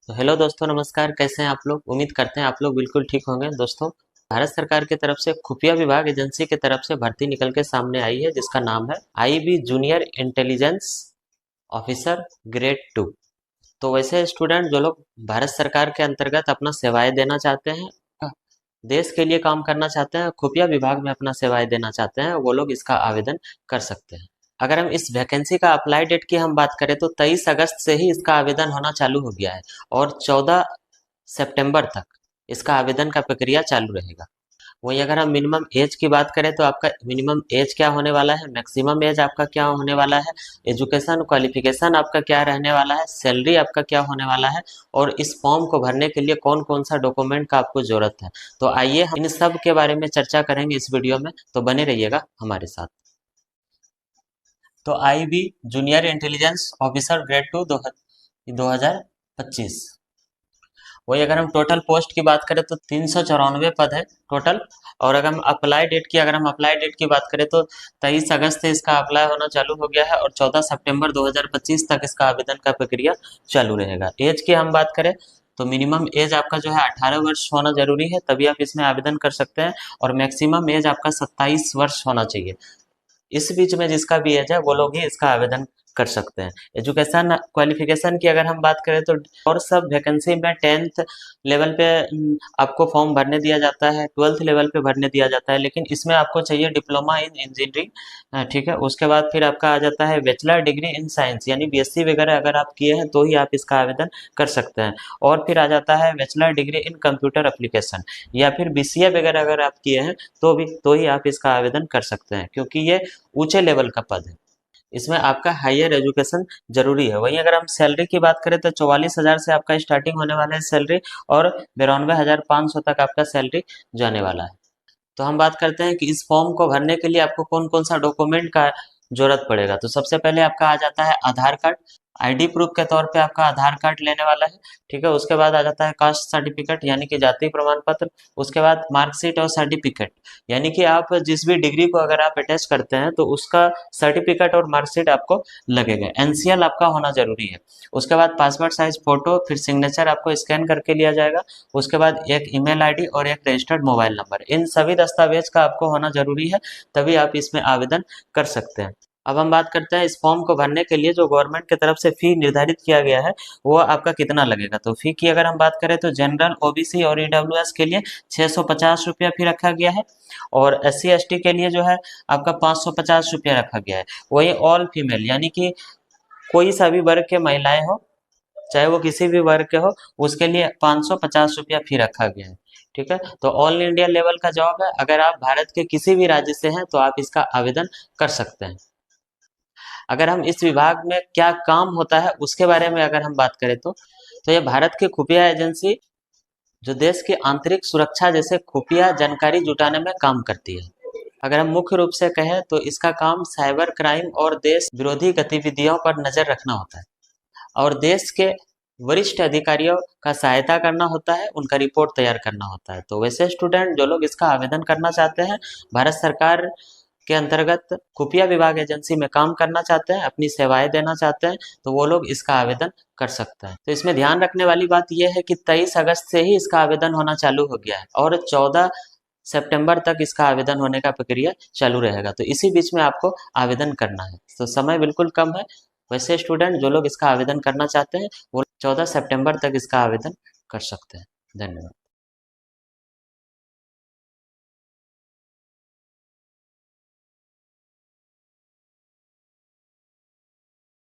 तो हेलो दोस्तों, नमस्कार। कैसे हैं आप लोग? उम्मीद करते हैं आप लोग बिल्कुल ठीक होंगे। दोस्तों, भारत सरकार की तरफ से खुफिया विभाग एजेंसी की तरफ से भर्ती निकल के सामने आई है, जिसका नाम है IB junior intelligence officer grade 2। तो वैसे स्टूडेंट जो लोग भारत सरकार के अंतर्गत अपना सेवाएं देना चाहते हैं, देश के लिए काम करना चाहते हैं, खुफिया विभाग में अपना सेवाएं देना चाहते हैं, वो लोग इसका आवेदन कर सकते हैं। अगर हम इस वैकेंसी का अप्लाई डेट की हम बात करें तो 23 अगस्त से ही इसका आवेदन होना चालू हो गया है और 14 सितंबर तक इसका आवेदन का प्रक्रिया चालू रहेगा। वहीं अगर हम मिनिमम एज की बात करें तो आपका मिनिमम एज क्या होने वाला है, मैक्सिमम एज आपका क्या होने वाला है, एजुकेशन क्वालिफिकेशन आपका क्या रहने वाला है, सैलरी आपका क्या होने वाला है और इस फॉर्म को भरने के लिए कौन कौन सा डॉक्यूमेंट का आपको जरूरत है। तो आइए हम इन सब के बारे में चर्चा करेंगे इस वीडियो में, तो बने रहिएगा हमारे साथ। तो IB junior intelligence officer grade 2 2025। वही अगर हम टोटल पोस्ट की बात करें तो 394 पद है टोटल। और अगर हम अप्लाई डेट की बात करें तो 23 अगस्त से इसका अप्लाई होना चालू हो गया है और 14 सितंबर 2025 तक इसका आवेदन का प्रक्रिया चालू रहेगा। एज की हम बात करें तो मिनिमम एज आपका जो है 18 वर्ष होना जरूरी है, तभी आप इसमें आवेदन कर सकते हैं। और मैक्सिमम एज आपका 27 वर्ष होना चाहिए। इस बीच में जिसका भी एज है वो लोग ही इसका आवेदन कर सकते हैं। एजुकेशन क्वालिफिकेशन की अगर हम बात करें तो और सब वैकेंसी में 10th लेवल पे आपको फॉर्म भरने दिया जाता है, 12th लेवल पे भरने दिया जाता है, लेकिन इसमें आपको चाहिए डिप्लोमा इन इंजीनियरिंग। ठीक है, उसके बाद फिर आपका आ जाता है बैचलर डिग्री इन साइंस, यानी बीएससी वगैरह अगर आप किए हैं तो ही आप इसका आवेदन कर सकते हैं। और फिर आ जाता है bachelor degree in computer application, या फिर बीसीए वगैरह अगर आप किए हैं तो ही आप इसका आवेदन कर सकते हैं, क्योंकि ये ऊंचे लेवल का पद है। इसमें आपका हायर एजुकेशन जरूरी है। वहीं अगर हम सैलरी की बात करें तो 44,000 से आपका स्टार्टिंग होने वाला है सैलरी, और 92,500 तक आपका सैलरी जाने वाला है। तो हम बात करते हैं कि इस फॉर्म को भरने के लिए आपको कौन कौन सा डॉक्यूमेंट का जरूरत पड़ेगा। तो सबसे पहले आपका आ जाता है आधार कार्ड। आईडी प्रूफ के तौर पे आपका आधार कार्ड लेने वाला है। ठीक है, उसके बाद आ जाता है कास्ट सर्टिफिकेट यानी कि जाति प्रमाण पत्र। उसके बाद मार्कशीट और सर्टिफिकेट, यानी कि आप जिस भी डिग्री को अगर आप अटैच करते हैं तो उसका सर्टिफिकेट और मार्कशीट आपको लगेगा। एनसीएल आपका होना जरूरी है। उसके बाद पासपोर्ट साइज फोटो, फिर सिग्नेचर आपको स्कैन करके लिया जाएगा। उसके बाद एक ईमेल आईडी और एक रजिस्टर्ड मोबाइल नंबर, इन सभी दस्तावेज का आपको होना जरूरी है, तभी आप इसमें आवेदन कर सकते हैं। अब हम बात करते हैं इस फॉर्म को भरने के लिए जो गवर्नमेंट की तरफ से फी निर्धारित किया गया है वो आपका कितना लगेगा। तो फी की अगर हम बात करें तो जनरल, ओबीसी और ईडब्ल्यूएस के लिए 650 रुपया फी रखा गया है, और एससी एसटी के लिए जो है आपका 550 रुपया रखा गया है। वही ऑल फीमेल यानी कि कोई सा भी वर्ग के महिलाएं हो, चाहे वो किसी भी वर्ग के हो, उसके लिए 550 रुपया फी रखा गया है। ठीक है, तो ऑल इंडिया लेवल का जॉब है। अगर आप भारत के किसी भी राज्य से हैं तो आप इसका आवेदन कर सकते हैं। अगर हम इस विभाग में क्या काम होता है उसके बारे में अगर हम बात करें तो यह भारत की खुफिया एजेंसी जो देश की आंतरिक सुरक्षा जैसे खुफिया जानकारी जुटाने में काम करती है। अगर हम मुख्य रूप से कहें तो इसका काम साइबर क्राइम और देश विरोधी गतिविधियों पर नजर रखना होता है, और देश के वरिष्ठ अधिकारियों का सहायता करना होता है, उनका रिपोर्ट तैयार करना होता है। तो वैसे स्टूडेंट जो लोग इसका आवेदन करना चाहते हैं, भारत सरकार के अंतर्गत खुफिया विभाग एजेंसी में काम करना चाहते हैं, अपनी सेवाएं देना चाहते हैं, तो वो लोग इसका आवेदन कर सकते हैं। तो इसमें ध्यान रखने वाली बात यह है कि 23 अगस्त से ही इसका आवेदन होना चालू हो गया है और 14 सितंबर तक इसका आवेदन होने का प्रक्रिया चालू रहेगा। तो इसी बीच में आपको आवेदन करना है, तो समय बिल्कुल कम है। वैसे स्टूडेंट जो लोग इसका आवेदन करना चाहते हैं वो 14 सितंबर तक इसका आवेदन कर सकते हैं। धन्यवाद।